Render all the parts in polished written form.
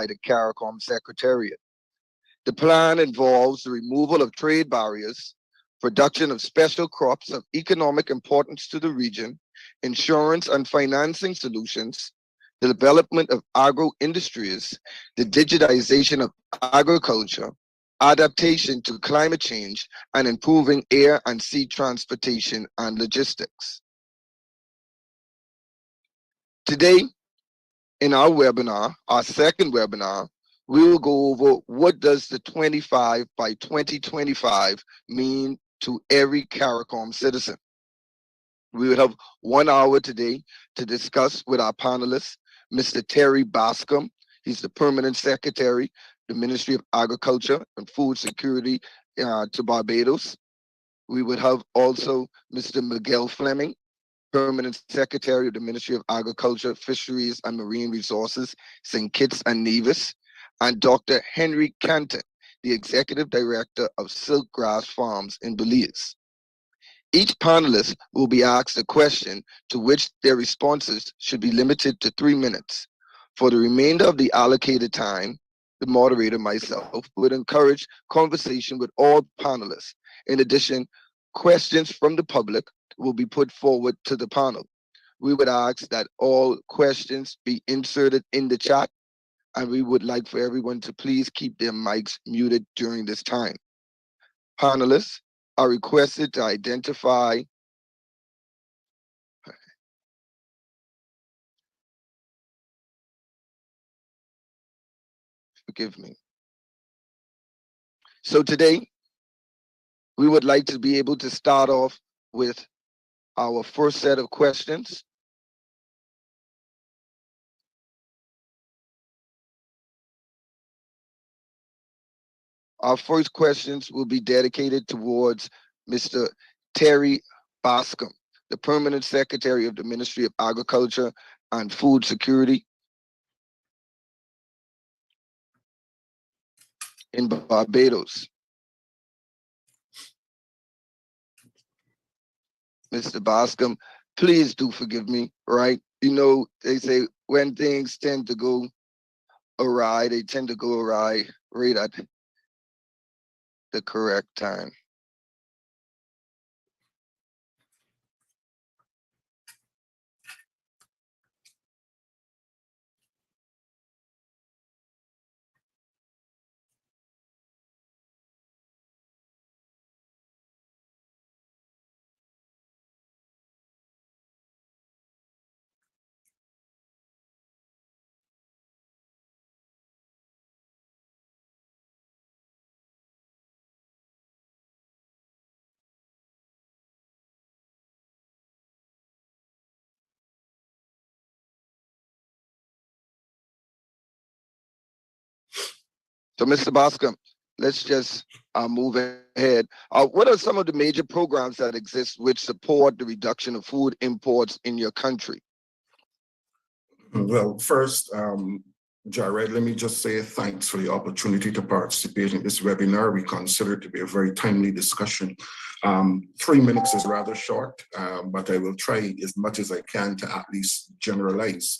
the CARICOM Secretariat. The plan involves the removal of trade barriers, production of special crops of economic importance to the region, insurance and financing solutions, the development of agro-industries, the digitization of agriculture, adaptation to climate change, and improving air and sea transportation and logistics. Today, in our webinar, our second webinar, we will go over what does the 25 by 2025 mean to every CARICOM citizen. We will have 1 hour today to discuss with our panelists, Mr. Terry Bascom. He's the Permanent Secretary, the Ministry of Agriculture and Food Security to Barbados. We would have also Mr. Miguel Fleming, Permanent Secretary of the Ministry of Agriculture, Fisheries and Marine Resources, St. Kitts and Nevis, and Dr. Henry Canton, the Executive Director of Silkgrass Farms in Belize. Each panelist will be asked a question to which their responses should be limited to 3 minutes. For the remainder of the allocated time, the moderator, myself, would encourage conversation with all panelists. In addition, questions from the public will be put forward to the panel. We would ask that all questions be inserted in the chat, and we would like for everyone to please keep their mics muted during this time. Panelists are requested to identify forgive me. So today, we would like to be able to start off with our first set of questions. Our first questions will be dedicated towards Mr. Terry Bascom, the Permanent Secretary of the Ministry of Agriculture and Food Security in Barbados. Mr. Bascom, please do forgive me, right? You know, they say when things tend to go awry, they tend to go awry right at the correct time. So, Mr. Bascom, let's just move ahead. What are some of the major programs that exist which support the reduction of food imports in your country? Well, first, Jared, let me just say thanks for the opportunity to participate in this webinar. We consider it to be a very timely discussion. 3 minutes is rather short, but I will try as much as I can to at least generalize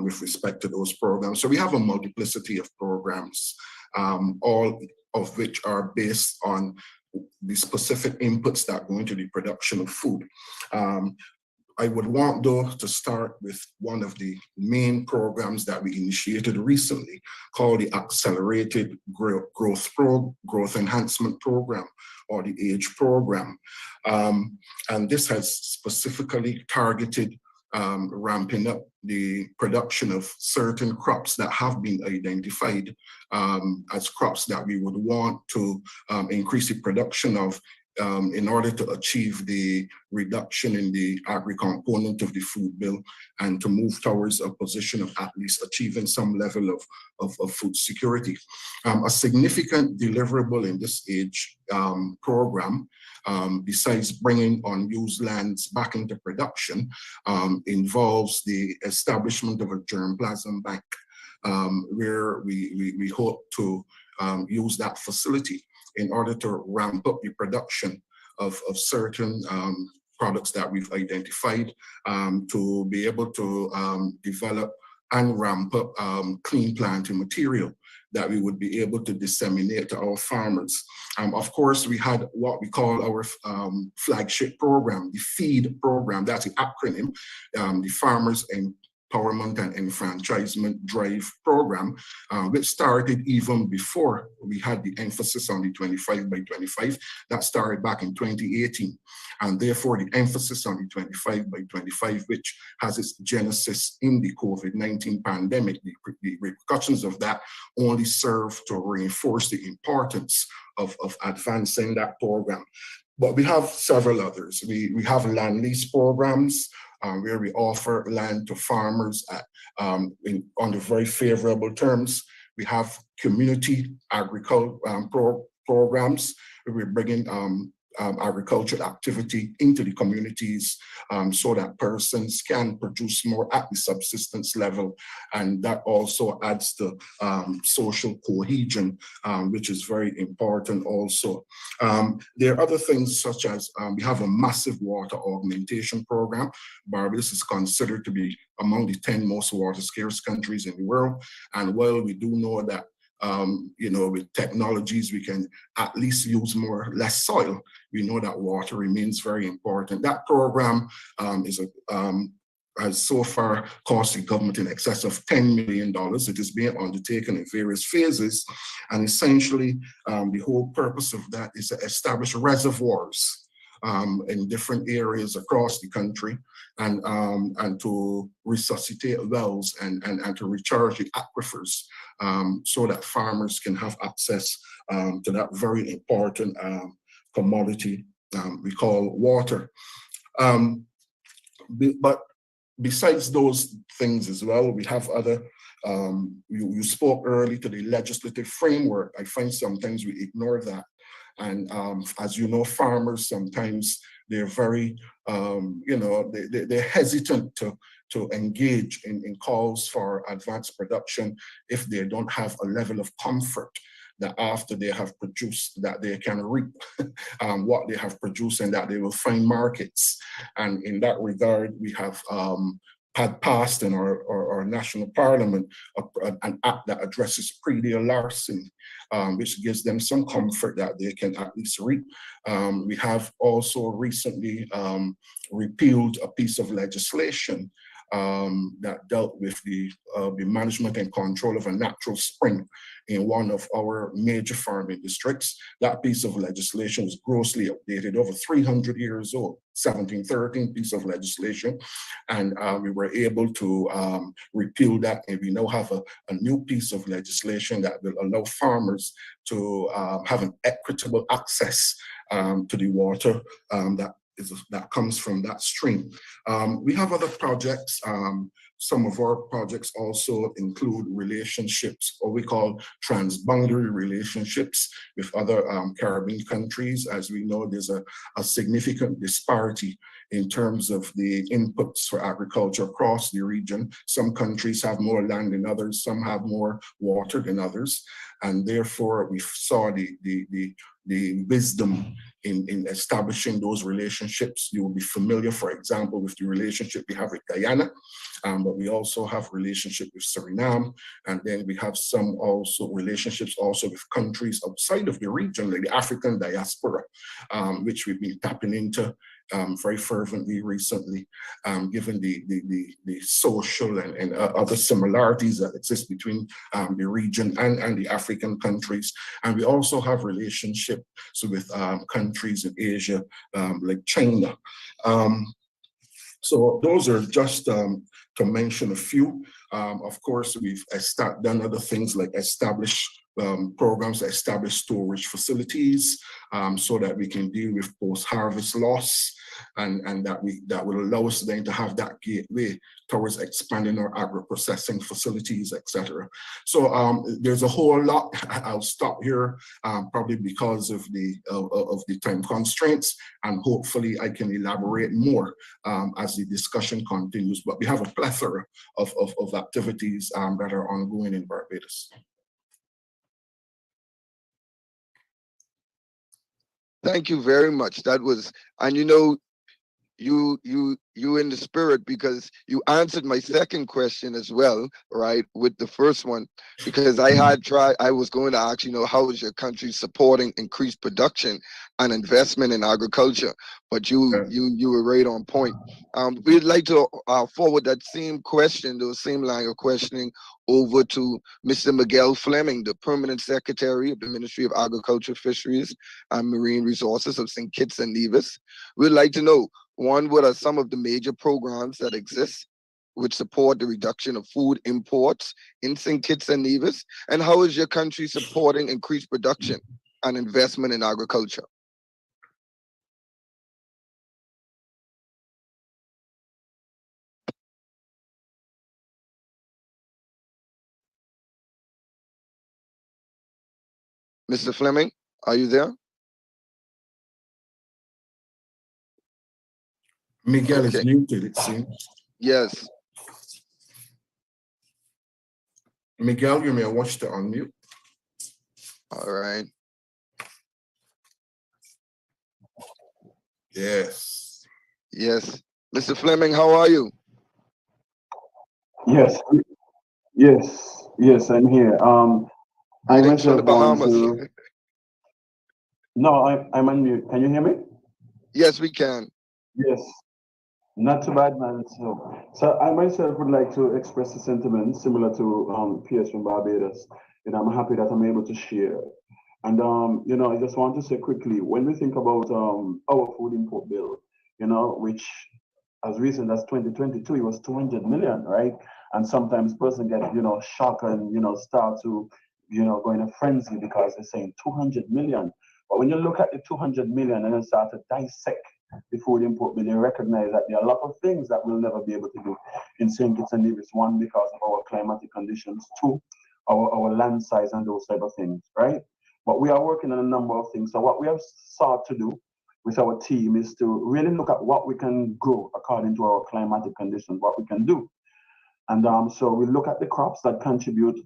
with respect to those programs. So we have a multiplicity of programs, all of which are based on the specific inputs that go into the production of food. I would want, though, to start with one of the main programs that we initiated recently called the Accelerated Growth Enhancement Program, or the AGE program. And this has specifically targeted ramping up the production of certain crops that have been identified as crops that we would want to increase the production of in order to achieve the reduction in the agri-component of the food bill and to move towards a position of at least achieving some level of food security. A significant deliverable in this AGE program, besides bringing unused lands back into production, involves the establishment of a germplasm bank, where we hope to use that facility in order to ramp up the production of certain products that we've identified, to be able to develop and ramp up clean planting material that we would be able to disseminate to our farmers. Of course, we had what we call our flagship program, the FEED program. That's the acronym, the Farmers Empowerment and Enfranchisement Drive program, which started even before we had the emphasis on the 25 by 25. That started back in 2018. And therefore, the emphasis on the 25 by 25, which has its genesis in the COVID-19 pandemic, the repercussions of that only serve to reinforce the importance of advancing that program. But we have several others. We have land lease programs where we offer land to farmers under very favorable terms. We have community agriculture programs where we're bringing agricultural activity into the communities so that persons can produce more at the subsistence level. And that also adds to social cohesion, which is very important also. There are other things such as we have a massive water augmentation program. Barbados is considered to be among the 10 most water scarce countries in the world. And while we do know that with technologies, we can at least use less soil. We know that water remains very important. That program has so far cost the government in excess of $10 million. It is being undertaken in various phases. And essentially, the whole purpose of that is to establish reservoirs in different areas across the country and to resuscitate wells and to recharge the aquifers so that farmers can have access to that very important commodity we call water. But besides those things as well, we have other, you spoke early to the legislative framework. I find sometimes we ignore that. And as you know, farmers sometimes they're very, they're hesitant to engage in calls for advanced production if they don't have a level of comfort that after they have produced, that they can reap what they have produced and that they will find markets. And in that regard, we have had passed in our national parliament an act that addresses pre-deal larceny, which gives them some comfort that they can at least reap. We have also recently repealed a piece of legislation that dealt with the management and control of a natural spring in one of our major farming districts. That piece of legislation was grossly outdated, over 300 years old, 1713 piece of legislation. And we were able to repeal that, and we now have a new piece of legislation that will allow farmers to have an equitable access to the water that comes from that stream. We have other projects. Some of our projects also include relationships, or we call transboundary relationships with other Caribbean countries. As we know, there's a significant disparity in terms of the inputs for agriculture across the region. Some countries have more land than others, some have more water than others, and therefore we saw the wisdom in establishing those relationships. You will be familiar, for example, with the relationship we have with Guyana, but we also have relationship with Suriname, and then we have some also relationships also with countries outside of the region, like the African diaspora, which we've been tapping into very fervently recently, given the social and other similarities that exist between the region and the African countries. And we also have relationships with countries in Asia, like China. So those are just to mention a few. Of course, we've done other things like establish programs that establish storage facilities so that we can deal with post-harvest loss, and that will allow us then to have that gateway towards expanding our agro-processing facilities, etc. So there's a whole lot. I'll stop here probably because of the time constraints, and hopefully I can elaborate more as the discussion continues. But we have a plethora of activities that are ongoing in Barbados. Thank you very much. That was, and you know, you you in the spirit, because you answered my second question as well, right, with the first one, because I was going to ask, how is your country supporting increased production and investment in agriculture? But you were right on point. We'd like to forward that same question, the same line of questioning, over to Mr. Miguel Fleming, the Permanent Secretary of the Ministry of Agriculture, Fisheries, and Marine Resources of St. Kitts and Nevis. We'd like to know, one, what are some of the major programs that exist which support the reduction of food imports in St. Kitts and Nevis? And how is your country supporting increased production and investment in agriculture? Mr. Fleming, are you there? Miguel is muted, it seems. Yes. Miguel, you may watch to unmute. All right. Yes. Yes. Mr. Fleming, how are you? Yes, yes, I'm here. I Greetings from the myself want Bahamas. to. No, I'm on mute. Can you hear me? Yes, we can. Yes, not too bad, man. So I myself would like to express a sentiment similar to peers from Barbados. I'm happy that I'm able to share. And I just want to say quickly, when we think about our food import bill, which as recent as 2022, it was 200 million, right? And sometimes person get, shocked and, start to, go in a frenzy because they're saying 200 million. But when you look at the 200 million and then start to dissect the food import bill, you recognize that there are a lot of things that we'll never be able to do in St. Kitts and Nevis. One, because of our climatic conditions. Two, our land size and those type of things, right? But we are working on a number of things. So what we have sought to do with our team is to really look at what we can grow according to our climatic conditions, what we can do. And so we look at the crops that contribute,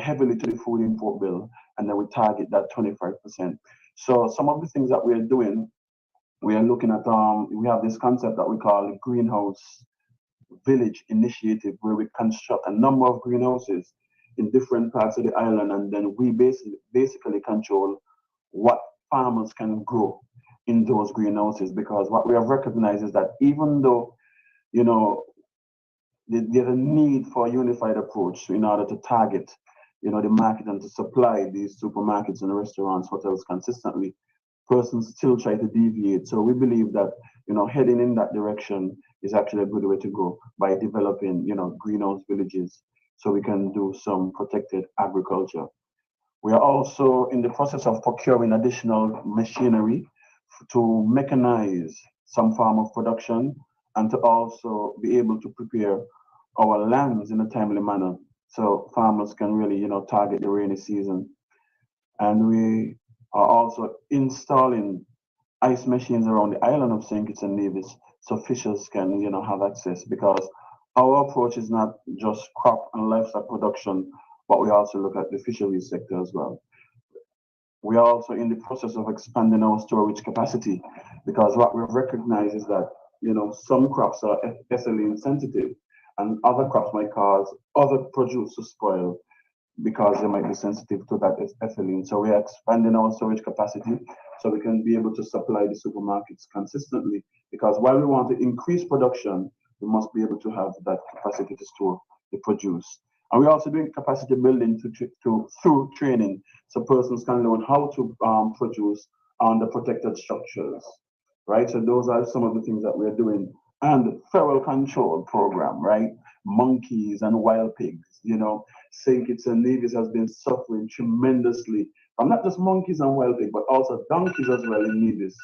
heavily to the food import bill, and then we target that 25%. So some of the things that we're doing, we are looking at, we have this concept that we call the greenhouse village initiative, where we construct a number of greenhouses in different parts of the island, and then we basically control what farmers can grow in those greenhouses. Because what we have recognized is that even though, there's a need for a unified approach in order to target, the market and to supply these supermarkets and restaurants, hotels consistently, persons still try to deviate. So we believe that, heading in that direction is actually a good way to go by developing, greenhouse villages so we can do some protected agriculture. We are also in the process of procuring additional machinery to mechanize some form of production and to also be able to prepare our lands in a timely manner so farmers can really, target the rainy season. And we are also installing ice machines around the island of St. Kitts and Nevis so fishers can, have access, because our approach is not just crop and livestock production, but we also look at the fisheries sector as well. We are also in the process of expanding our storage capacity, because what we've recognized is that, some crops are ethylene sensitive and other crops might cause other produce to spoil because they might be sensitive to that ethylene. So we are expanding our storage capacity so we can be able to supply the supermarkets consistently. Because while we want to increase production, we must be able to have that capacity to store the produce. And we're also doing capacity building through training, so persons can learn how to produce under protected structures, right? So those are some of the things that we're doing. And feral control program, right? Monkeys and wild pigs, St. Kitts and Nevis has been suffering tremendously from not just monkeys and wild pigs, but also donkeys as well in Nevis.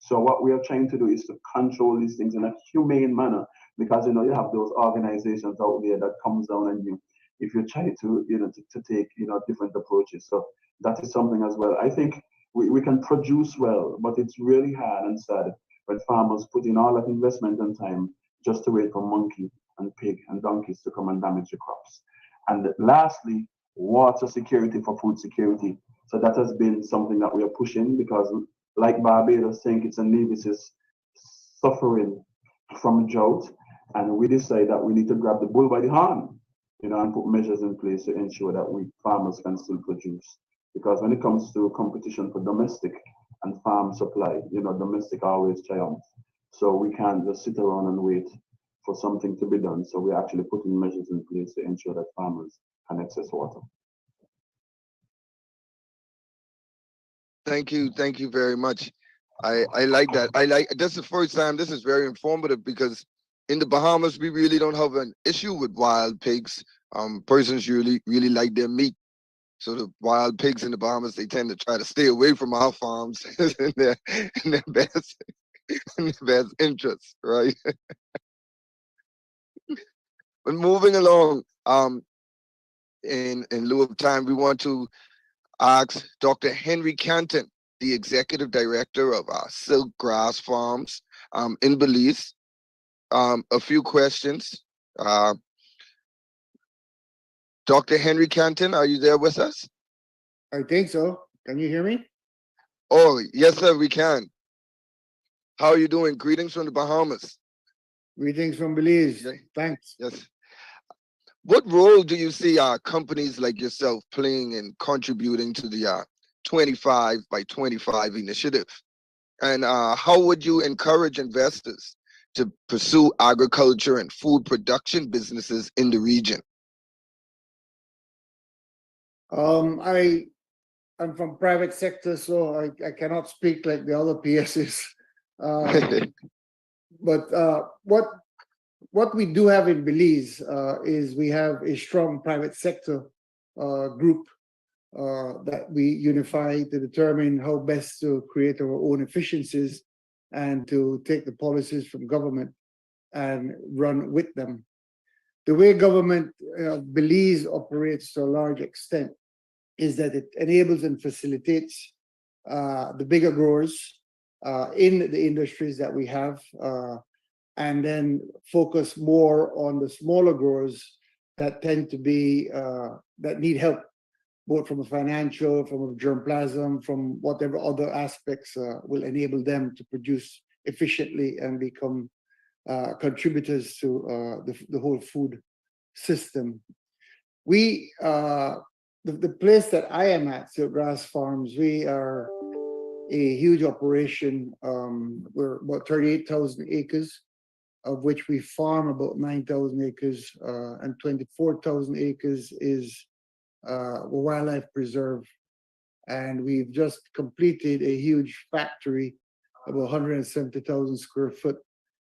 So what we are trying to do is to control these things in a humane manner, because you have those organizations out there that comes down on you if you try to to take different approaches. So that is something as well. I think we can produce well, but it's really hard and sad when farmers put in all that investment and time just to wait for monkey and pig and donkeys to come and damage the crops. And lastly, water security for food security. So that has been something that we are pushing, because like Barbados, St. Kitts and Nevis is suffering from drought, and we decide that we need to grab the bull by the horn, and put measures in place to ensure that we farmers can still produce. Because when it comes to competition for domestic and farm supply, domestic always triumphs. So we can't just sit around and wait for something to be done. So we're actually putting measures in place to ensure that farmers can access water. Thank you very much. I like that. That's the first time. This is very informative because in the Bahamas we really don't have an issue with wild pigs. Persons really like their meat. So the wild pigs in the Bahamas, they tend to try to stay away from our farms in their best interest, right? But moving along, in lieu of time, we want to ask Dr. Henry Canton, the executive director of Silk Grass Farms in Belize, a few questions. Dr. Henry Canton, are you there with us? I think so. Can you hear me? Oh, yes, sir, we can. How are you doing? Greetings from the Bahamas. Greetings from Belize. Thanks. Yes. What role do you see companies like yourself playing in contributing to the 25 by 25 initiative? And how would you encourage investors to pursue agriculture and food production businesses in the region? I'm from private sector, so I cannot speak like the other PSs. But what we do have in Belize is we have a strong private sector group that we unify to determine how best to create our own efficiencies and to take the policies from government and run with them. The way government Belize operates to a large extent is that it enables and facilitates the bigger growers in the industries that we have, and then focus more on the smaller growers that tend to be, that need help, both from a financial, from a germplasm, from whatever other aspects will enable them to produce efficiently and become contributors to the whole food system. We, the place that I am at, Silk Grass Farms, we are a huge operation. We're about 38,000 acres, of which we farm about 9,000 acres, and 24,000 acres is a wildlife preserve. And we've just completed a huge factory, about 170,000 square foot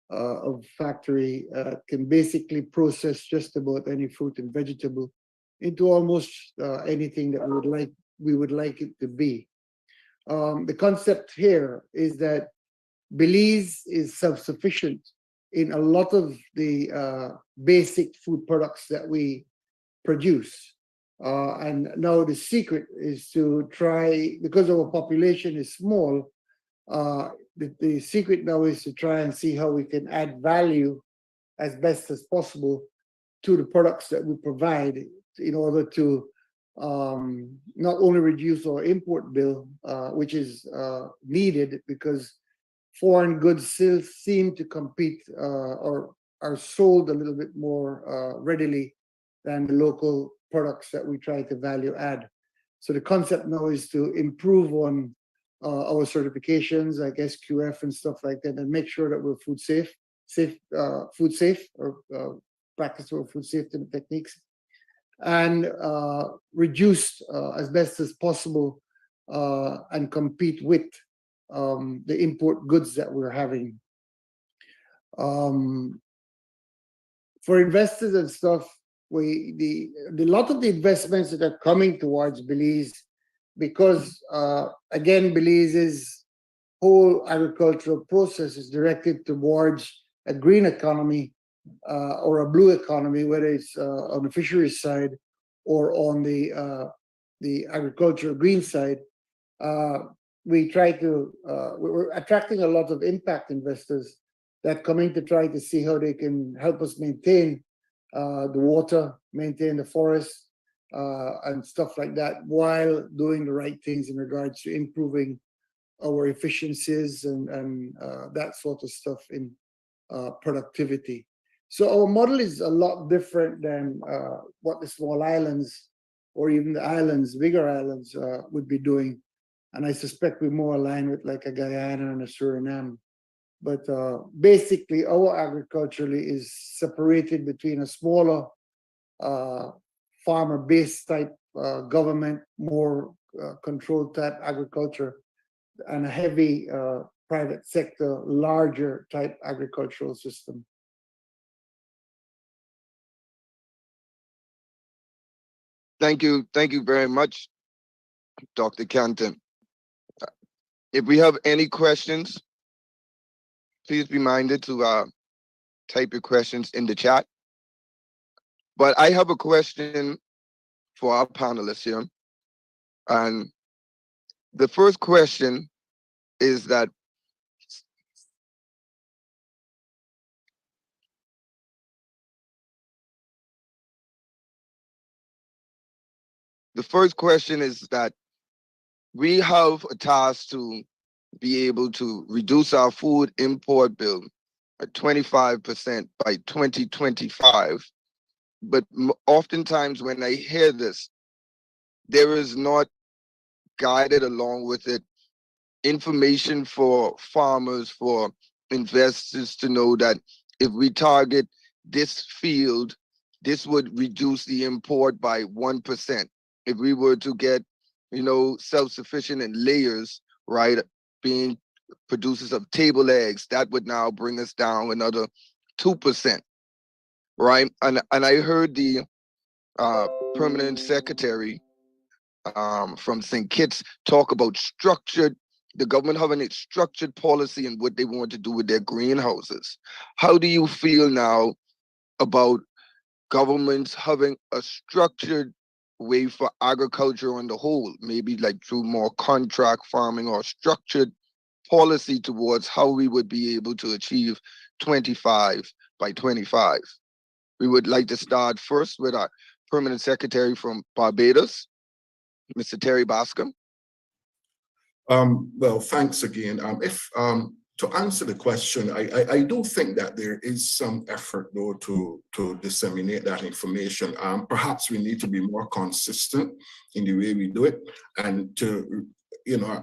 of factory, can basically process just about any fruit and vegetable into almost anything that we would like it to be. The concept here is that Belize is self-sufficient in a lot of the basic food products that we produce. And now the secret is to try, because our population is small, the secret now is to try and see how we can add value as best as possible to the products that we provide in order to not only reduce our import bill, which is needed because foreign goods still seem to compete or are sold a little bit more readily than the local products that we try to value add. So the concept now is to improve on our certifications like SQF and stuff like that, and make sure that we're food safe or practice our food safety techniques, and reduce as best as possible and compete with the import goods that we're having. For investors and stuff, the lot of the investments that are coming towards Belize, because again, Belize's whole agricultural process is directed towards a green economy or a blue economy, whether it's on the fisheries side or on the agricultural green side. We try to, we're attracting a lot of impact investors that coming to try to see how they can help us maintain the water, maintain the forest, and stuff like that, while doing the right things in regards to improving our efficiencies and that sort of stuff productivity. So our model is a lot different than what the small islands or even the islands, bigger islands, would be doing. And I suspect we're more aligned with like a Guyana and a Suriname. But basically, our agriculturally is separated between a smaller farmer-based type government, more controlled type agriculture, and a heavy private sector, larger type agricultural system. Thank you very much, Dr. Canton. If we have any questions, please be minded to type your questions in the chat. But I have a question for our panelists here. And the first question is that we have a task to be able to reduce our food import bill at 25% by 2025. But oftentimes when I hear this, there is not guided along with it information for farmers, for investors to know that if we target this field, this would reduce the import by 1%. If we were to get, self-sufficient in layers, right, being producers of table eggs, that would now bring us down another 2%, right? And I heard the permanent secretary from St. Kitts talk about the government having a structured policy and what they want to do with their greenhouses. How do you feel now about governments having a structured way for agriculture on the whole, maybe like through more contract farming or structured policy towards how we would be able to achieve 25 by 25? We would like to start first with our permanent secretary from Barbados, Mr. Terry Bascom. Well, thanks again. If to answer the question, I do think that there is some effort though to disseminate that information. Perhaps we need to be more consistent in the way we do it, and to,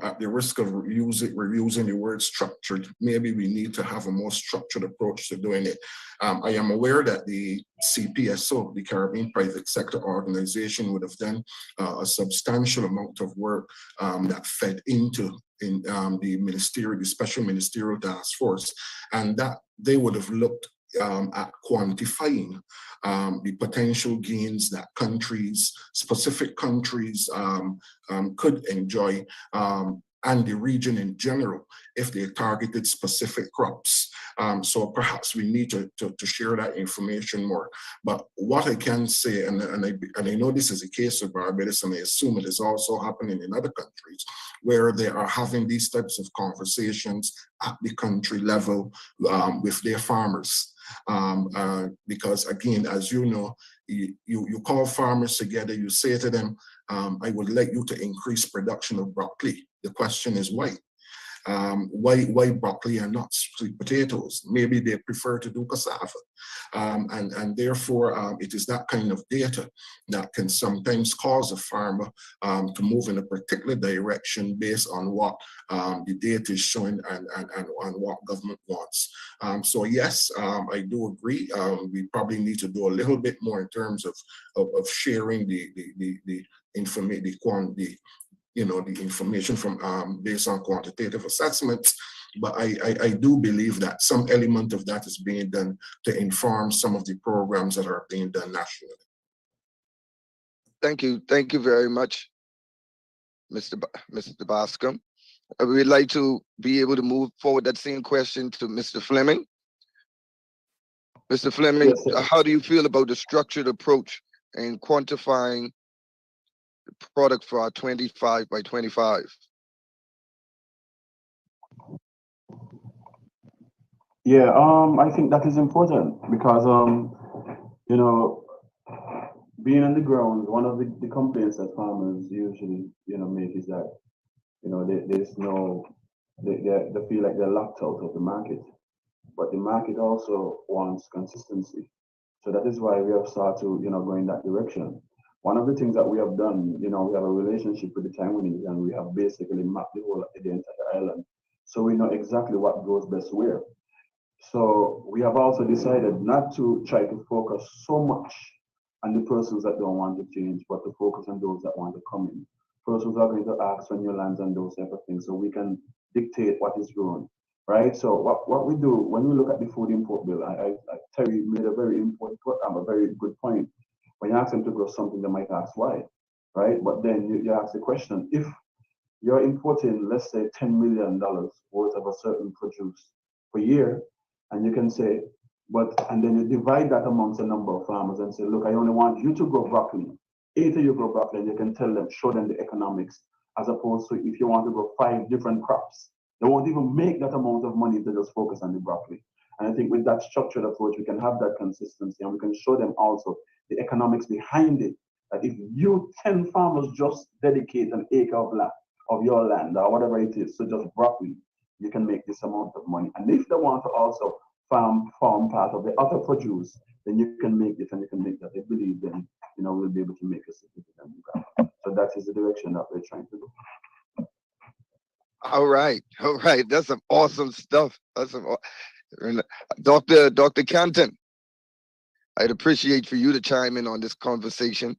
at the risk of reusing the word structured, maybe we need to have a more structured approach to doing it. I am aware that the CPSO, the Caribbean Private Sector Organization, would have done a substantial amount of work that fed into the special ministerial task force, and that they would have looked at quantifying the potential gains that specific countries could enjoy, and the region in general, if they targeted specific crops. So perhaps we need to share that information more. But what I can say, and I know this is a case of Barbados, and I assume it is also happening in other countries, where they are having these types of conversations at the country level with their farmers. Because again, as you know, you call farmers together, you say to them, I would like you to increase production of broccoli. The question is why? Why broccoli and not sweet potatoes? Maybe they prefer to do cassava. And therefore, it is that kind of data that can sometimes cause a farmer to move in a particular direction based on what the data is showing and what government wants. So yes, I do agree. We probably need to do a little bit more in terms of sharing the information, the information from based on quantitative assessments. But I do believe that some element of that is being done to inform some of the programs that are being done nationally. Thank you very much, Mr. Bascom. We'd like to be able to move forward that same question to Mr. Fleming. Mr. Fleming, yes, how do you feel about the structured approach in quantifying the product for our 25 by 25? Yeah, I think that is important because, being on the ground, one of the complaints that farmers usually, make is that, they feel like they're locked out of the market. but the market also wants consistency. So that is why we have started to, go in that direction. One of the things that we have done, we have a relationship with the Taiwanese, and we have basically mapped the whole of the entire island. So we know exactly what goes best where. So we have also decided not to try to focus so much on the persons that don't want to change, but to focus on those that want to come in. Persons are going to ask for new lands and those type of things, so we can dictate what is grown, right? So what we do when we look at the food import bill, Terry made a very important, a very good point. When you ask them to grow something, they might ask why, right? But then you ask the question, if you're importing, let's say, $10 million worth of a certain produce per year, and you can say, and then you divide that amongst a number of farmers and say, look, I only want you to grow broccoli. Either you grow broccoli, and you can tell them, show them the economics, as opposed to if you want to grow 5 different crops, they won't even make that amount of money if they just focus on the broccoli. And I think with that structured approach, we can have that consistency, and we can show them also the economics behind it. That if you 10 farmers just dedicate an acre of land, of your land or whatever it is, so just broccoli, you can make this amount of money. And if they want to also farm part of the other produce, then you can make this and you can make that. I believe then, we'll be able to make a significant impact. So that is the direction that we're trying to go. All right. That's some awesome stuff. Dr. Canton, I'd appreciate for you to chime in on this conversation.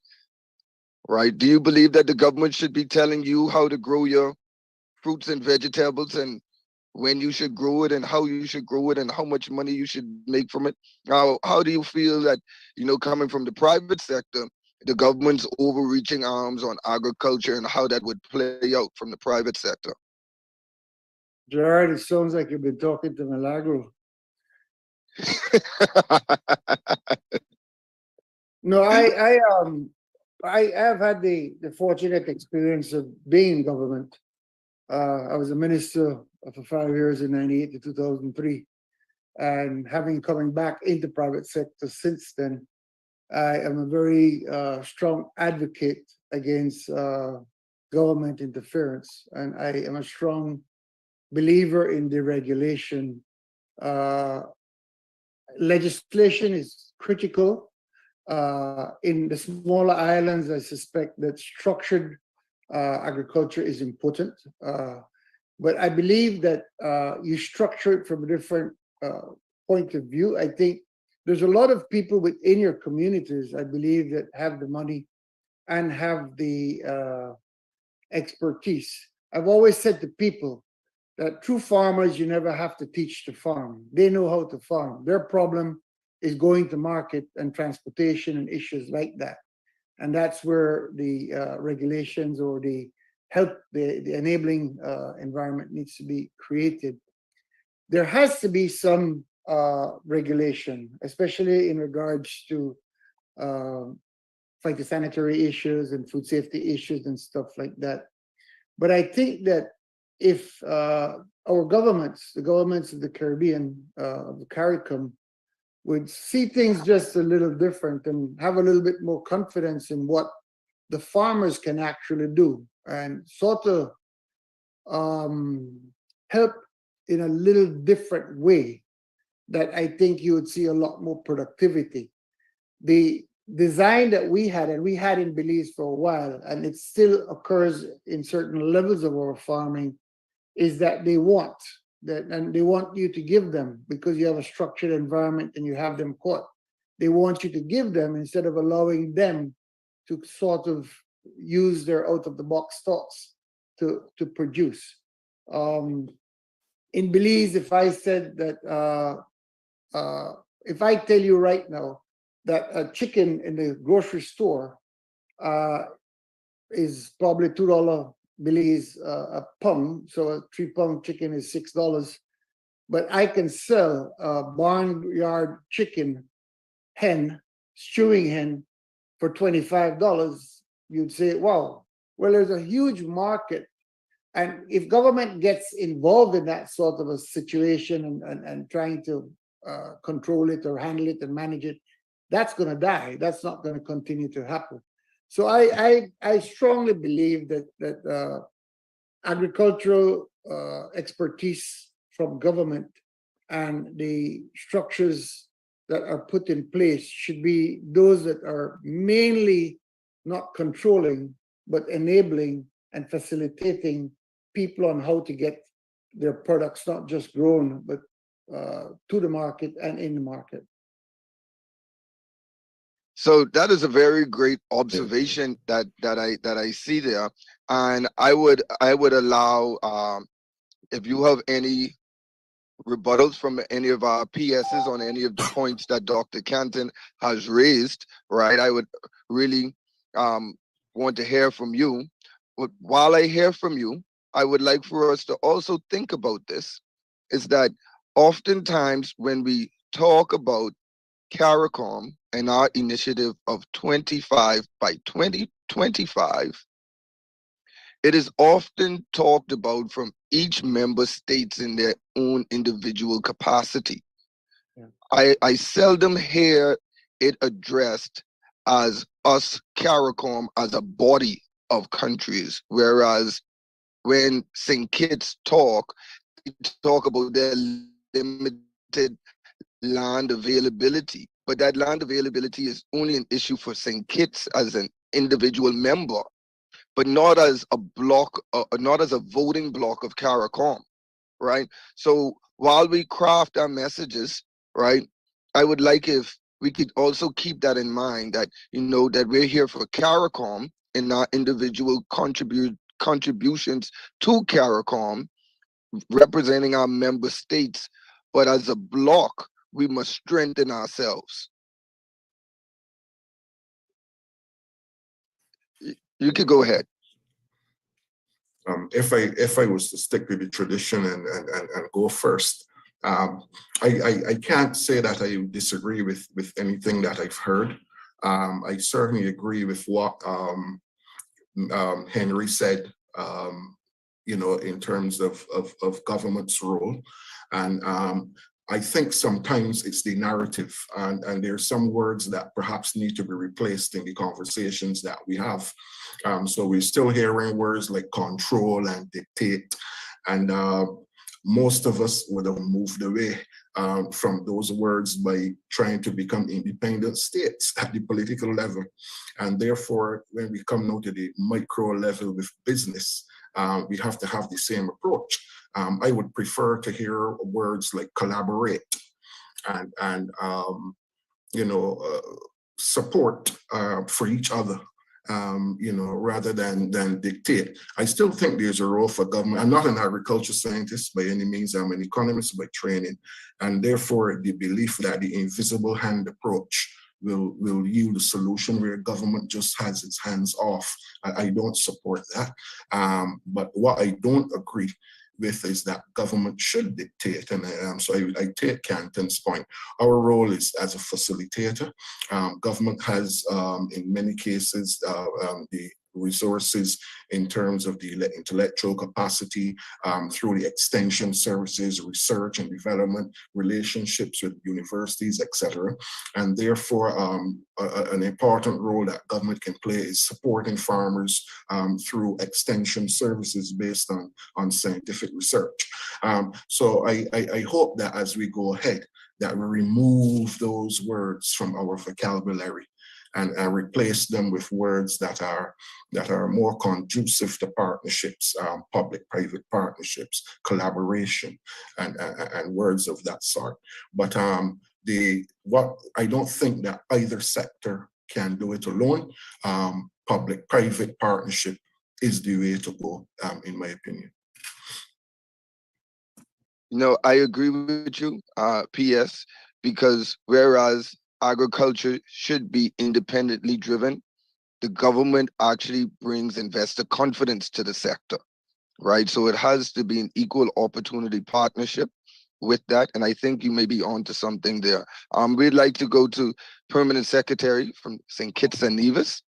Right? Do you believe that the government should be telling you how to grow your fruits and vegetables, and when you should grow it, and how you should grow it, and how much money you should make from it? How do you feel that, coming from the private sector, the government's overreaching arms on agriculture, and how that would play out from the private sector? Gerard, it sounds like you've been talking to Milagro. No, I have had the fortunate experience of being in government. I was a minister for 5 years in 98 to 2003. And having coming back into private sector since then, I am a very strong advocate against government interference. And I am a strong believer in deregulation. Legislation is critical. In the smaller islands, I suspect that structured agriculture is important. But I believe that you structure it from a different point of view. I think there's a lot of people within your communities, I believe, that have the money and have the expertise. I've always said to people that true farmers, you never have to teach to farm. They know how to farm. Their problem is going to market and transportation and issues like that. And that's where the regulations or the help, the enabling environment needs to be created. There has to be some regulation, especially in regards to phytosanitary issues and food safety issues and stuff like that. But I think that if our governments, the governments of the Caribbean, the CARICOM, would see things just a little different and have a little bit more confidence in what the farmers can actually do, and sort of help in a little different way, that I think you would see a lot more productivity. The design that we had, and we had in Belize for a while, and it still occurs in certain levels of our farming, is that they want that, and they want you to give them, because you have a structured environment and you have them caught. They want you to give them instead of allowing them to sort of use their out-of-the-box thoughts to produce. In Belize, if I said that, if I tell you right now that a chicken in the grocery store is probably $2 Belize a pound, so a 3-pound chicken is $6. But I can sell a barnyard chicken hen, stewing hen, for $25. You'd say, wow, well, there's a huge market. And if government gets involved in that sort of a situation and trying to control it or handle it and manage it, that's going to die. That's not going to continue to happen. So I strongly believe that agricultural expertise from government and the structures that are put in place should be those that are mainly not controlling, but enabling and facilitating people on how to get their products not just grown, but to the market and in the market. So that is a very great observation that I see there, and I would allow if you have any rebuttals from any of our PSs on any of the points that Dr. Canton has raised, right? I would really want to hear from you. But while I hear from you, I would like for us to also think about this, is that oftentimes when we talk about CARICOM and our initiative of 25 by 2025, it is often talked about from each member states in their own individual capacity. Yeah. I seldom hear it addressed as us CARICOM as a body of countries, whereas when St. Kitts talk, they talk about their limited land availability, but that land availability is only an issue for St. Kitts as an individual member, but not as a block, not as a voting block of CARICOM, right? So while we craft our messages, right, I would like if we could also keep that in mind, that, you know, that we're here for CARICOM and our individual contributions to CARICOM, representing our member states, but as a block, we must strengthen ourselves. You could go ahead. If I was to stick with the tradition and go first, I can't say that I disagree with anything that I've heard. I certainly agree with what Henry said, you know, in terms of government's role. And I think sometimes it's the narrative, and there's some words that perhaps need to be replaced in the conversations that we have. So we're still hearing words like control and dictate, and most of us would have moved away from those words by trying to become independent states at the political level. And therefore, when we come now to the micro level with business, we have to have the same approach. I would prefer to hear words like collaborate and you know, support for each other, you know, rather than dictate. I still think there's a role for government. I'm not an agriculture scientist by any means. I'm an economist by training, and therefore the belief that the invisible hand approach will yield a solution where government just has its hands off. I don't support that. But what I don't agree with is that government should dictate, and so I take Canton's point. Our role is as a facilitator. Government has, in many cases, the resources in terms of the intellectual capacity through the extension services, research and development, relationships with universities, etc. And therefore, an important role that government can play is supporting farmers through extension services based on scientific research. So I hope that as we go ahead, that we remove those words from our vocabulary and replace them with words that are more conducive to partnerships, public-private partnerships, collaboration, and words of that sort. But what I don't think that either sector can do it alone. Public-private partnership is the way to go, in my opinion. No, I agree with you, PS, because whereas agriculture should be independently driven, the government actually brings investor confidence to the sector, right? So it has to be an equal opportunity partnership with that. And I think you may be onto something there. We'd like to go to Permanent Secretary from St. Kitts and Nevis,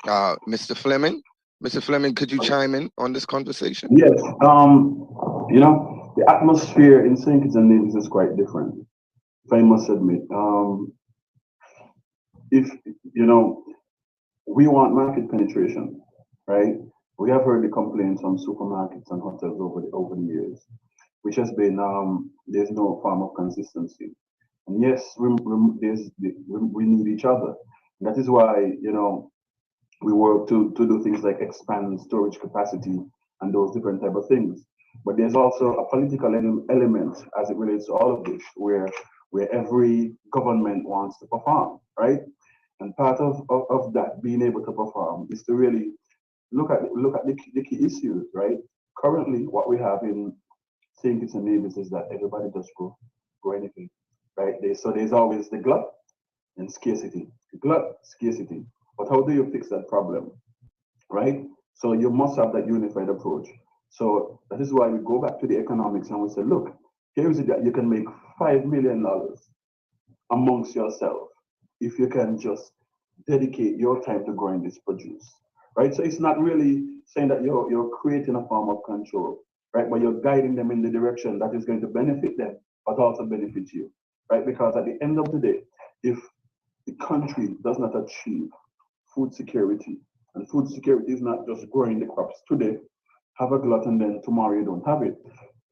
Mr. Fleming. Mr. Fleming, could you chime in on this conversation? Yes, you know, the atmosphere in St. Kitts and Nevis is quite different, if I must admit. If, you know, we want market penetration, right? We have heard the complaints from supermarkets and hotels over the years. which has been there's no form of consistency. And yes, we need each other. And that is why, you know, we work to do things like expand storage capacity and those different type of things. But there's also a political element as it relates to all of this, where every government wants to perform, right? And part of that being able to perform is to really look at the key issues, right? Currently, what we have in St. Kitts and Nevis is that everybody does grow anything, right? So there's always the glut and scarcity, glut, scarcity. But how do you fix that problem, right? So you must have that unified approach. So that is why we go back to the economics and we say, look, here is it that you can make $5 million amongst yourself if you can just dedicate your time to growing this produce, right? So it's not really saying that you're creating a form of control, right? But you're guiding them in the direction that is going to benefit them, but also benefit you, right? Because at the end of the day, if the country does not achieve food security, and food security is not just growing the crops today, have a glut, and then tomorrow you don't have it.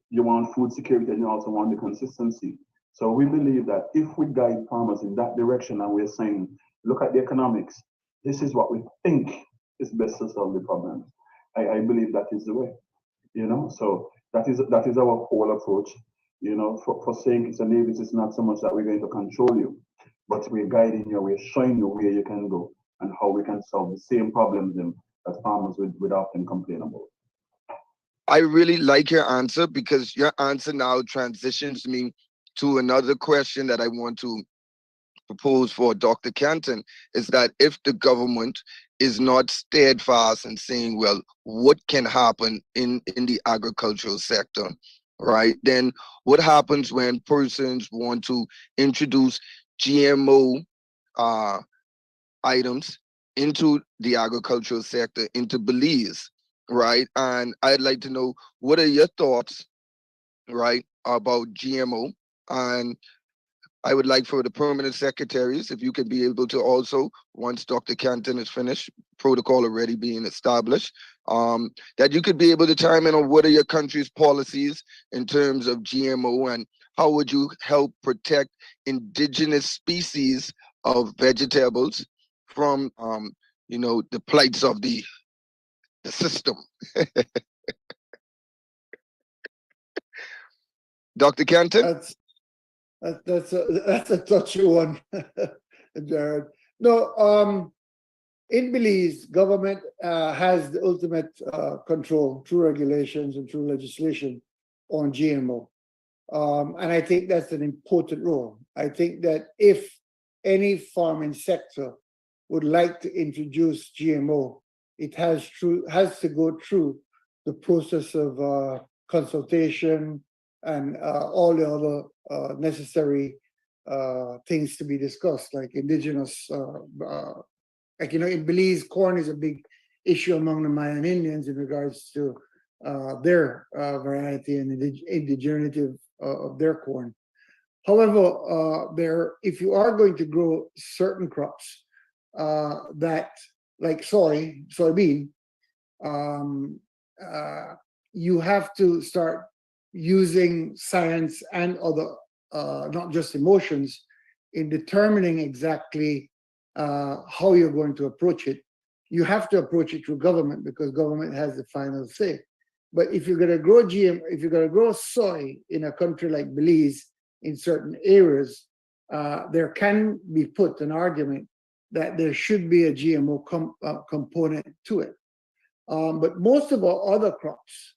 You want food security and you also want the consistency. So we believe that if we guide farmers in that direction and we're saying, look at the economics, this is what we think is best to solve the problem. I believe that is the way, you know. So that is our whole approach. You know, for saying it's a Nevis, it's not so much that we're going to control you, but we're guiding you, we're showing you where you can go and how we can solve the same problems that farmers would often complain about. I really like your answer because your answer now transitions me to another question that I want to propose for Dr. Canton, is that if the government is not steadfast in saying, well, what can happen in the agricultural sector, right? Then what happens when persons want to introduce GMO items into the agricultural sector, into Belize, right? And I'd like to know, what are your thoughts, right, about GMO? And I would like for the permanent secretaries, if you could be able to also, once Dr. Canton is finished, protocol already being established, that you could be able to chime in on what are your country's policies in terms of GMO, and how would you help protect indigenous species of vegetables from, the plights of the system. Dr. Canton? That's a touchy one, Jared. No, in Belize, government has the ultimate control through regulations and through legislation on GMO. And I think that's an important role. I think that if any farming sector would like to introduce GMO, it has to go through the process of consultation and all the other necessary things to be discussed, like indigenous, in Belize, corn is a big issue among the Mayan Indians in regards to their variety and indigeneity of their corn. However, if you are going to grow certain crops that, like soybean, you have to start using science and other, not just emotions, in determining exactly how you're going to approach it. You have to approach it through government because government has the final say. But if you're going to grow if you're going to grow soy in a country like Belize, in certain areas, there can be put an argument that there should be a GMO component to it. But most of our other crops,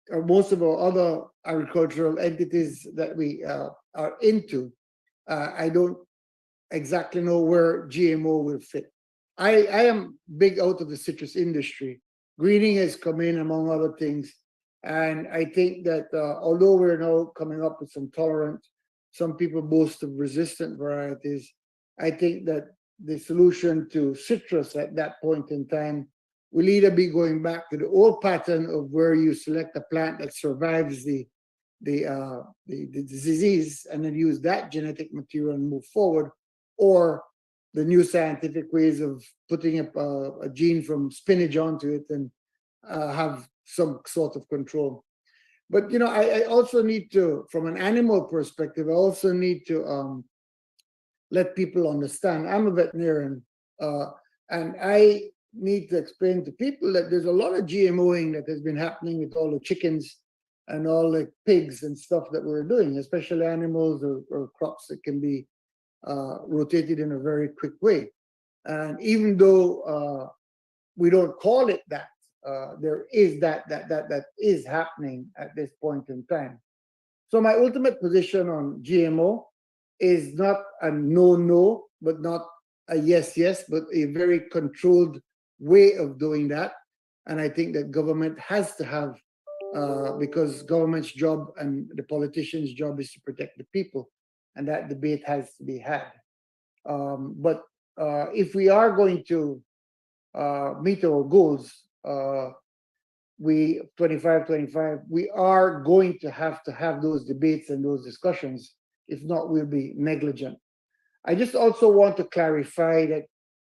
most of our other agricultural entities that we are into, I don't exactly know where GMO will fit. I am big out of the citrus industry. Greening has come in, among other things. And I think that although we're now coming up with some tolerant, some people boast of resistant varieties, I think that the solution to citrus at that point in time will either be going back to the old pattern of where you select a plant that survives the disease and then use that genetic material and move forward, or the new scientific ways of putting a gene from spinach onto it and have some sort of control. But I also need to, from an animal perspective, I also need to let people understand. I'm a veterinarian, and I need to explain to people that there's a lot of GMOing that has been happening with all the chickens and all the pigs and stuff that we're doing, especially animals or crops that can be rotated in a very quick way. And even though we don't call it that, there is that is happening at this point in time. So my ultimate position on GMO is not a no, but not a yes, but a very controlled way of doing that. And I think that government has to have, because government's job and the politician's job is to protect the people, and that debate has to be had. But if we are going to meet our goals, we 25, we are going to have those debates and those discussions. If not, we'll be negligent. I just also want to clarify that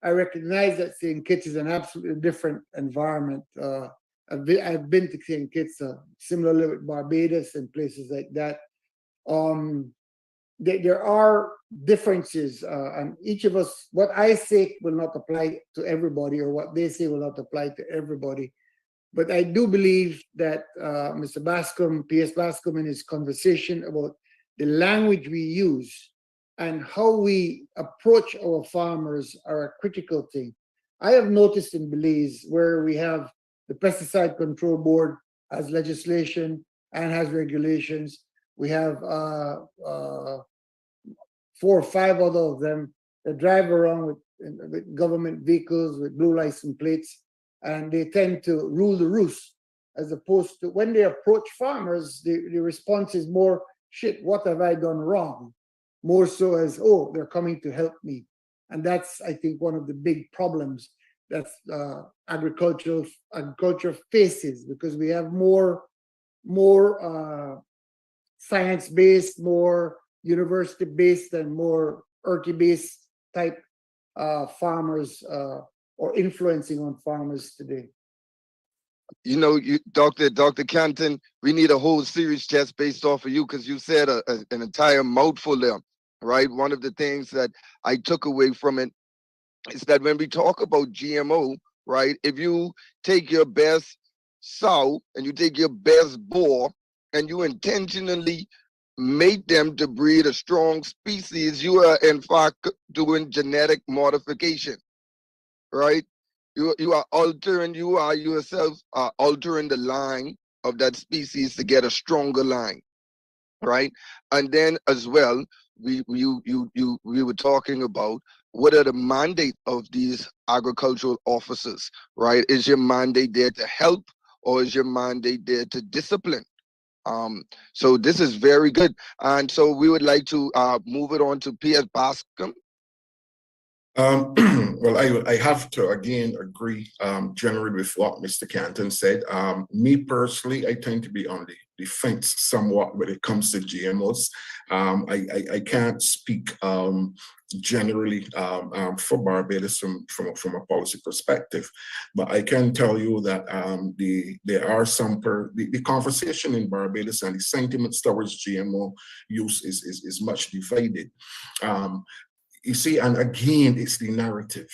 I recognize that St. Kitts is an absolutely different environment. I've been to St. Kitts, similarly with Barbados and places like that. There are differences, and each of us, what I say will not apply to everybody, or what they say will not apply to everybody. But I do believe that Mr. Bascom, P.S. Bascom, in his conversation about the language we use and how we approach our farmers are a critical thing. I have noticed in Belize, where we have the Pesticide Control Board has legislation and has regulations. We have 4 or 5 other of them that drive around with government vehicles with blue license plates, and they tend to rule the roost, as opposed to when they approach farmers, the response is more, shit, what have I done wrong? More so as, oh, they're coming to help me. And that's, I think, one of the big problems that agriculture faces, because we have more science-based, more university-based, and more earthy-based type farmers or influencing on farmers today. Dr. Canton, we need a whole series just based off of you, because you said an entire mouthful there, right? One of the things that I took away from it is that when we talk about GMO, right, if you take your best sow and you take your best boar and you intentionally make them to breed a strong species, you are in fact doing genetic modification, right? You are altering, you are yourself altering the line of that species to get a stronger line, right? And then as well, we were talking about what are the mandate of these agricultural officers, right? Is your mandate there to help, or is your mandate there to discipline? So this is very good, and so we would like to move it on to P.S. Bascom. Well, I have to again agree generally with what Mr. Canton said. Me personally, I tend to be on the fence somewhat when it comes to GMOs. I can't speak generally for Barbados from a policy perspective, but I can tell you that there are the conversation in Barbados and the sentiments towards GMO use is much divided. You see, and again, it's the narrative.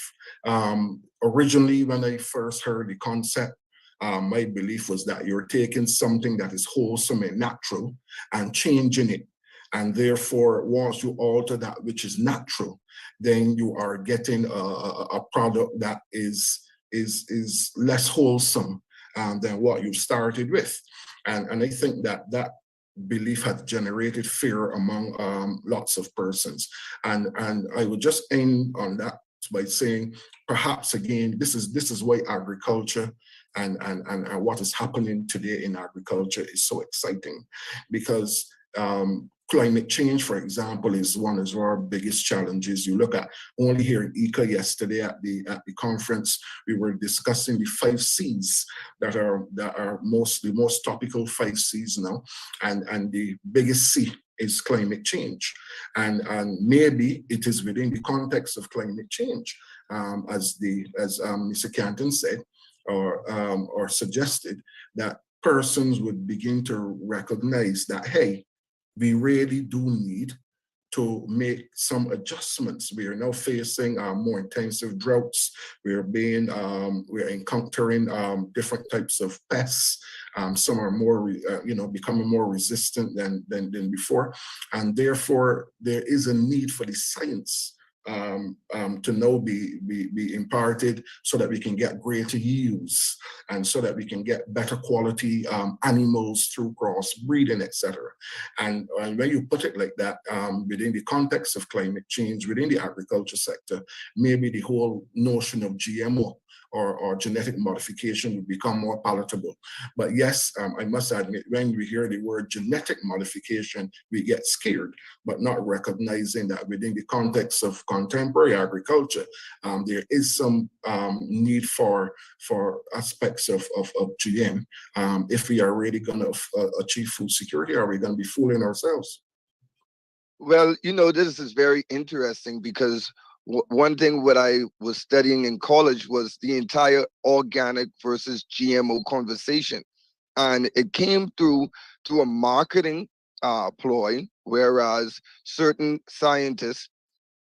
Originally, when I first heard the concept, my belief was that you're taking something that is wholesome and natural and changing it. And therefore, once you alter that which is natural, then you are getting a product that is less wholesome than what you started with. And I think that belief had generated fear among lots of persons. And I would just end on that by saying, perhaps again, this is why agriculture and what is happening today in agriculture is so exciting, because climate change, for example, is one of our biggest challenges. You look at only here in ICA yesterday at the conference, we were discussing the 5 C's that are the most topical 5 C's now, and the biggest C is climate change, and maybe it is within the context of climate change, as Mr. Canton said or suggested, that persons would begin to recognize that, hey, we really do need to make some adjustments. We are now facing more intensive droughts. We're encountering different types of pests. Some are more, becoming more resistant than before, and therefore there is a need for the science to now be imparted so that we can get greater yields and so that we can get better quality animals through crossbreeding, etc. And when you put it like that, within the context of climate change, within the agriculture sector, maybe the whole notion of GMO or genetic modification would become more palatable. But yes, I must admit, when we hear the word genetic modification, we get scared, but not recognizing that within the context of contemporary agriculture, there is some need for aspects of GM if we are really going to achieve food security. Are we going to be fooling ourselves? Well, this is very interesting because one thing what I was studying in college was the entire organic versus GMO conversation. And it came through a marketing ploy, whereas certain scientists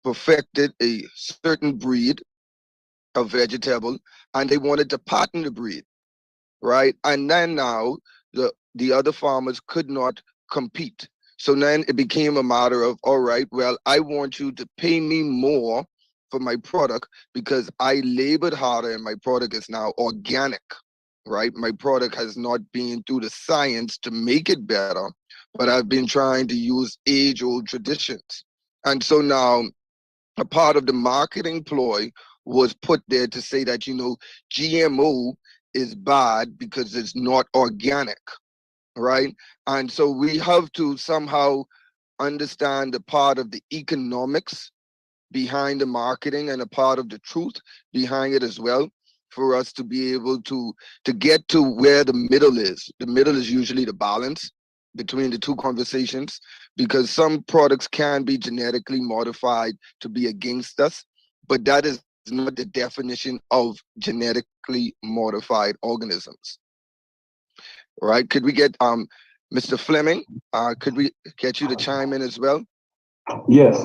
perfected a certain breed of vegetable and they wanted to patent the breed, right? And then now the other farmers could not compete. So then it became a matter of, all right, well, I want you to pay me more for my product because I labored harder and my product is now organic, right? My product has not been through the science to make it better, but I've been trying to use age-old traditions. And so now a part of the marketing ploy was put there to say that, GMO is bad because it's not organic, right? And so we have to somehow understand the part of the economics behind the marketing and a part of the truth behind it as well for us to be able to get to where the middle is. The middle is usually the balance between the two conversations, because some products can be genetically modified to be against us, but that is not the definition of genetically modified organisms. Right? Could we get Mr. Fleming? Could we get you to chime in as well? Yes.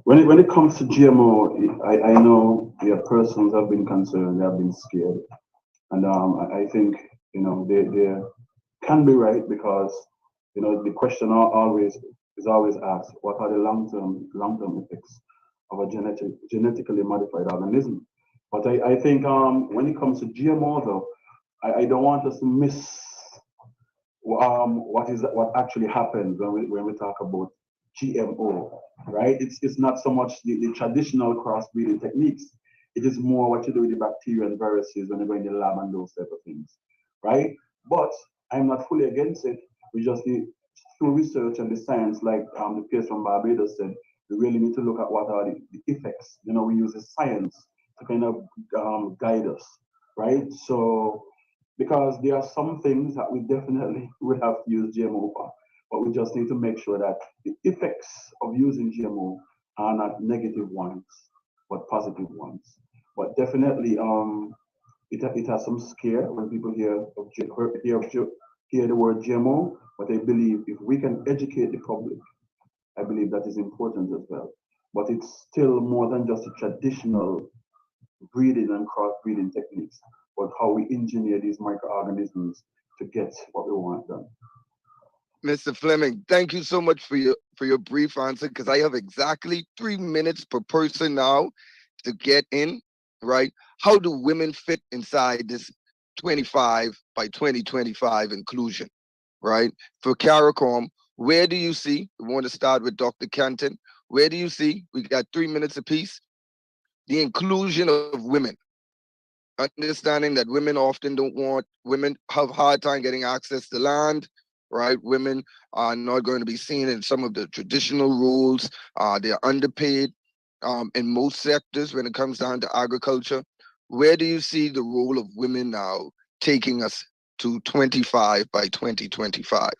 When it comes to GMO, I know persons have been concerned, they have been scared, and I think they can be right, because the question is always asked: what are the long-term effects of a genetically modified organism? But I think when it comes to GMO, though, I don't want us to miss what actually happens when we talk about GMO, right? It's not so much the traditional crossbreeding techniques. It is more what you do with the bacteria and viruses when you go in the lab and those type of things, right? But I'm not fully against it. We just need, through research and the science, like the case from Barbados said, we really need to look at what are the effects. We use the science to kind of guide us, right? So, because there are some things that we definitely will have to use GMO for, but we just need to make sure that the effects of using GMO are not negative ones, but positive ones. But definitely, it has some scare when people hear the word GMO, but I believe if we can educate the public, I believe that is important as well. But it's still more than just a traditional breeding and cross-breeding techniques, but how we engineer these microorganisms to get what we want done. Mr. Fleming, thank you so much for your brief answer, because I have exactly 3 minutes per person now to get in, right? How do women fit inside this 25 by 2025 inclusion, right? For CARICOM, where do you see, we want to start with Dr. Canton, where do you see, we got 3 minutes apiece, the inclusion of women? Understanding that women have hard time getting access to land, right? Women are not going to be seen in some of the traditional roles. They're underpaid in most sectors when it comes down to agriculture. Where do you see the role of women now taking us to 25 by 2025?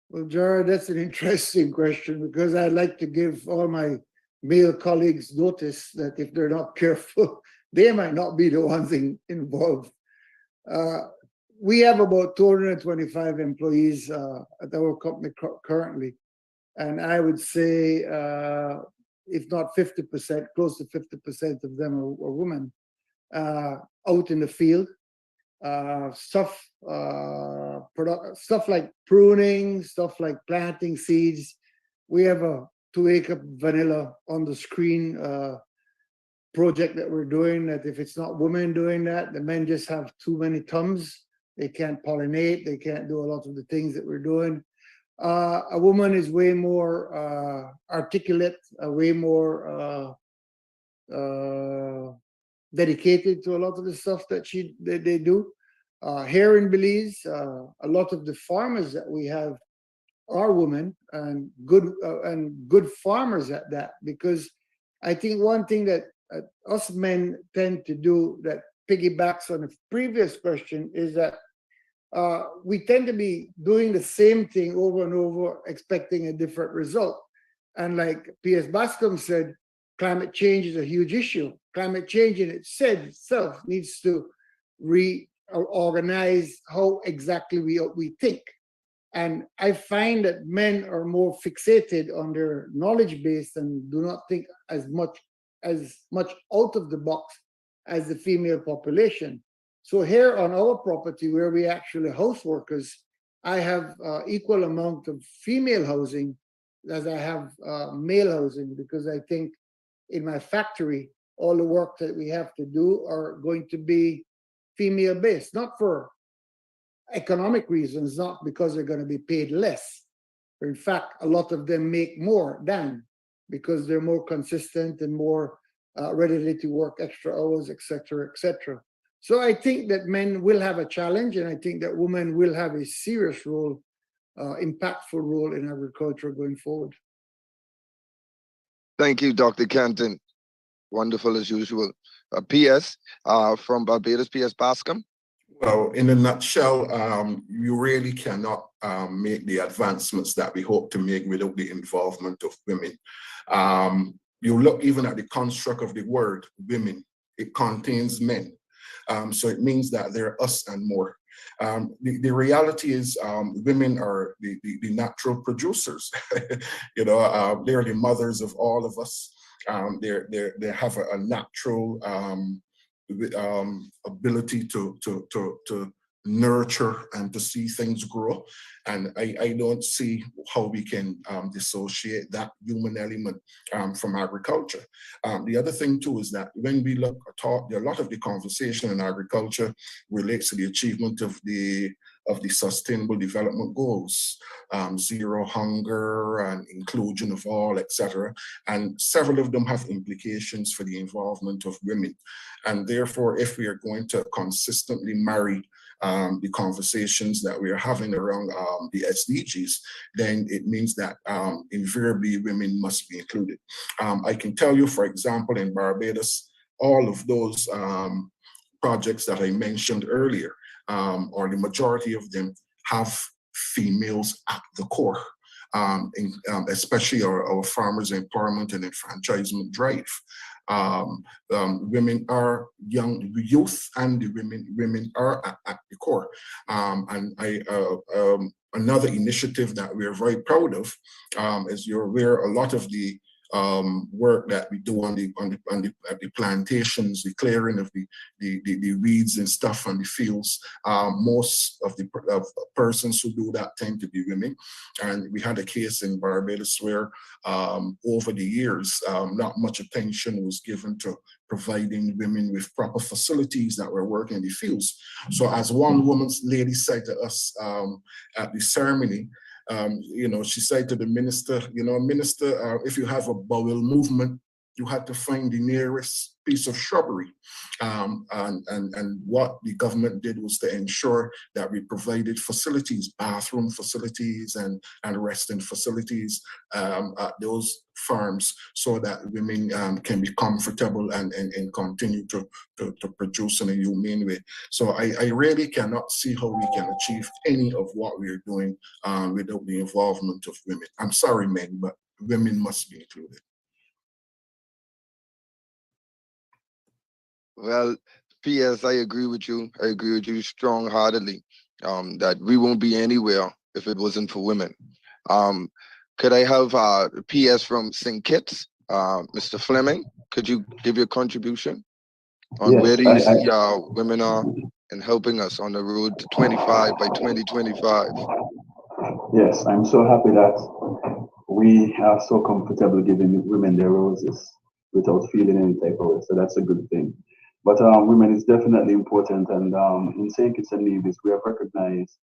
Well, Jared, that's an interesting question, because I'd like to give all my male colleagues notice that if they're not careful, they might not be the ones involved. We have about 225 employees at our company currently. And I would say, if not 50%, close to 50% of them are women out in the field. Stuff like pruning, stuff like planting seeds. We have a 2-acre vanilla on the screen project that we're doing, that if it's not women doing that, the men just have too many thumbs. They can't pollinate, they can't do a lot of the things that we're doing. A woman is way more articulate, way more dedicated to a lot of the stuff that they do. Here in Belize, a lot of the farmers that we have are women, and good farmers at that. Because I think one thing that us men tend to do that piggybacks on the previous question is that we tend to be doing the same thing over and over, expecting a different result. And like P.S. Bascom said, climate change is a huge issue. Climate change in itself needs to reorganize how exactly we think. And I find that men are more fixated on their knowledge base and do not think as much out of the box as the female population. So here on our property, where we actually house workers, I have equal amount of female housing as I have male housing, because I think in my factory, all the work that we have to do are going to be female based, not for economic reasons, not because they're going to be paid less. In fact, a lot of them make more than, because they're more consistent and more ready to work extra hours, etc., etc. So I think that men will have a challenge, and I think that women will have a serious role, impactful role in agriculture going forward. Thank you, Dr. Canton. Wonderful as usual. P.S. From Barbados, P.S. Bascom. Well, in a nutshell, you really cannot make the advancements that we hope to make without the involvement of women. You look even at the construct of the word women, it contains men. So it means that they're us and more. The reality is women are the natural producers. You know, they're the mothers of all of us. They have a natural ability to nurture and to see things grow. And I don't see how we can dissociate that human element from agriculture. The other thing too is that when we look at a lot of the conversation in agriculture relates to the achievement of the Sustainable Development Goals, zero hunger and inclusion of all, etc. And several of them have implications for the involvement of women. And therefore, if we are going to consistently marry the conversations that we are having around the SDGs, then it means that invariably women must be included. I can tell you, for example, in Barbados, all of those projects that I mentioned earlier, or the majority of them, have females at the core, especially our farmers' empowerment and enfranchisement drive. Women are youth, and the women are at the core. And another initiative that we're very proud of, as you're aware, a lot of the work that we do at the plantations, the clearing of the weeds and stuff on the fields, most of the persons who do that tend to be women. And we had a case in Barbados where over the years, not much attention was given to providing women with proper facilities that were working in the fields. So as one woman's lady said to us at the ceremony, you know, she said to the minister, you know, minister, if you have a bowel movement, you had to find the nearest piece of shrubbery. And what the government did was to ensure that we provided facilities, bathroom facilities and resting facilities at those farms, so that women can be comfortable and continue to produce in a humane way. So I really cannot see how we can achieve any of what we're doing without the involvement of women. I'm sorry, men, but women must be included. Well, P.S. I agree with you. I agree with you strong-heartedly. That we won't be anywhere if it wasn't for women. Um, could I have P.S. from St. Kitts, Mr. Fleming? Could you give your contribution on where Yes, do you see women are and helping us on the road to 25 by 2025? yes, I'm so happy that we are so comfortable giving women their roses without feeling any type of way. So that's a good thing. But women is definitely important, and in St. Kitts and Nevis, we have recognized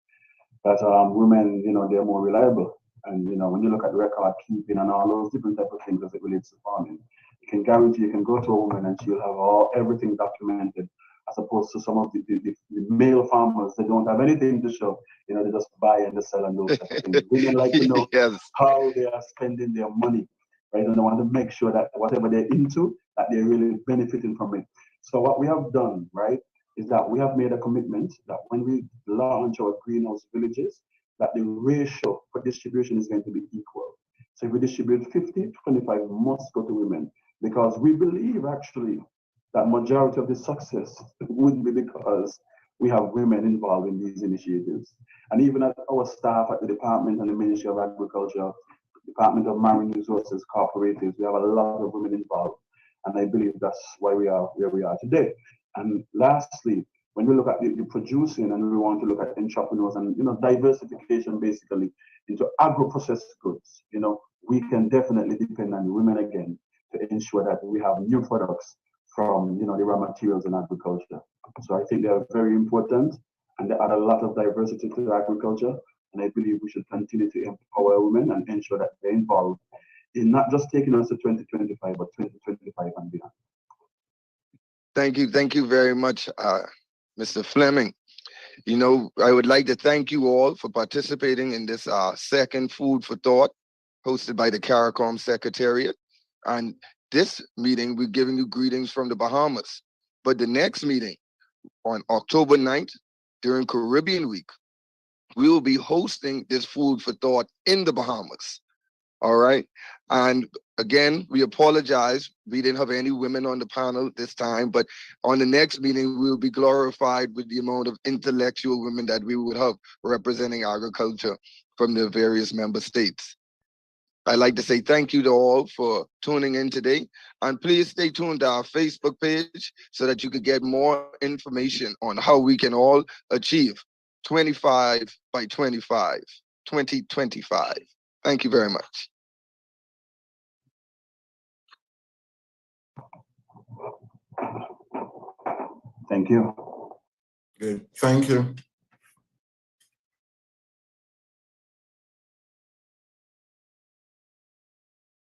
that women, they're more reliable. And when you look at record keeping and all those different type of things as it relates to farming, you can guarantee you can go to a woman and she'll have everything documented, as opposed to some of the male farmers. They don't have anything to show. They just buy and they sell and those type of things. Women like to know Yes. how they are spending their money, right? And they want to make sure that whatever they're into, that they're really benefiting from it. So what we have done, right, is that we have made a commitment that when we launch our greenhouse villages, that the ratio for distribution is going to be equal. So if we distribute 50, 25 must go to women, because we believe actually that majority of the success would be because we have women involved in these initiatives. And even at our staff at the department and the Ministry of Agriculture, Department of Marine Resources, cooperatives, we have a lot of women involved. And I believe that's why we are where we are today. And lastly, when we look at the producing and we want to look at entrepreneurs and diversification basically into agro-processed goods, we can definitely depend on women again to ensure that we have new products from the raw materials in agriculture. So I think they are very important, and they add a lot of diversity to agriculture. And I believe we should continue to empower women and ensure that they're involved in not just taking us to 2025, but 2025 and beyond. Thank you very much, Mr. Fleming. I would like to thank you all for participating in this second Food for Thought hosted by the CARICOM Secretariat. And this meeting, we're giving you greetings from the Bahamas. But the next meeting on October 9th, during Caribbean Week, we will be hosting this Food for Thought in the Bahamas. All right. And again, we apologize. We didn't have any women on the panel this time, but on the next meeting, we will be glorified with the amount of intellectual women that we would have representing agriculture from the various member states. I'd like to say thank you to all for tuning in today. And please stay tuned to our Facebook page so that you can get more information on how we can all achieve 25 by 25, 2025. Thank you very much. Thank you. Good. Thank you.